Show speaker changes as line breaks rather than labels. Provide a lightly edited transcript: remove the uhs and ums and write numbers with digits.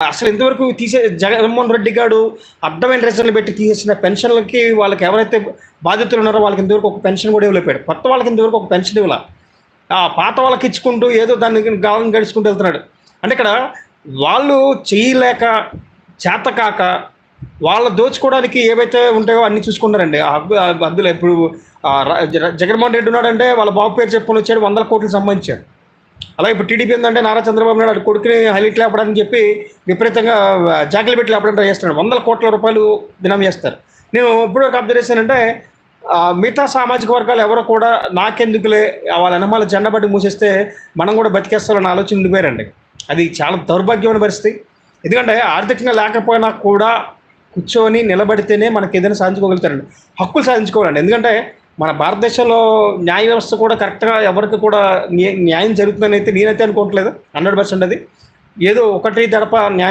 అసలు ఇంతవరకు జగన్మోహన్ రెడ్డి గారు అడ్డమైన రీజన్లు పెట్టి తీసేసిన పెన్షన్లకి వాళ్ళకి ఎవరైతే బాధితులు ఉన్నారో వాళ్ళకి ఇంతవరకు ఒక పెన్షన్ కూడా ఇవ్వలేపాడు. కొత్త వాళ్ళకి ఇంతవరకు ఒక పెన్షన్ ఇవ్వాల. ఆ పాత వాళ్ళకి ఇచ్చుకుంటూ ఏదో దాన్ని గాలం గడుచుకుంటూ వెళ్తున్నాడు. అంటే ఇక్కడ వాళ్ళు చేయలేక, చేతకాక, వాళ్ళ దోచుకోవడానికి ఏవైతే ఉంటాయో అన్ని చూసుకున్నారండి. అందులో ఇప్పుడు జగన్మోహన్ రెడ్డి ఉన్నాడంటే వాళ్ళ బాబు పేరు చెప్పుకొని వచ్చాడు, 100 కోట్లు సంబంధించాడు. అలాగే ఇప్పుడు టీడీపీ ఏంటంటే నారా చంద్రబాబు నాయుడు కొడుకుని హైలైట్ లేపడానికి చెప్పి విపరీతంగా జాకిలు పెట్టి లేపడం ట్రై చేస్తున్నాడు. 100 కోట్ల రూపాయలు దినం చేస్తారు. నేను ఇప్పుడు ఒక అబ్జర్వ్ చేశానంటే మిగతా సామాజిక వర్గాలు ఎవరో కూడా నాకెందుకులే వాళ్ళ వెనమాల జెండా బట్టి మూసేస్తే మనం కూడా బతికేస్తామని ఆలోచన ఉండిపోయారండి. అది చాలా దౌర్భాగ్యమైన పరిస్థితి. ఎందుకంటే ఆర్థికంగా లేకపోయినా కూడా కూర్చొని నిలబడితేనే మనకి ఏదైనా సాధించుకోగలుగుతారండి, హక్కులు సాధించుకోవాలండి. ఎందుకంటే మన భారతదేశంలో న్యాయ వ్యవస్థ కూడా కరెక్ట్గా ఎవరికి కూడా న్యాయం జరుగుతుందని అయితే నేనైతే అనుకోవట్లేదు 100%. అది ఏదో ఒకటి తడప న్యాయం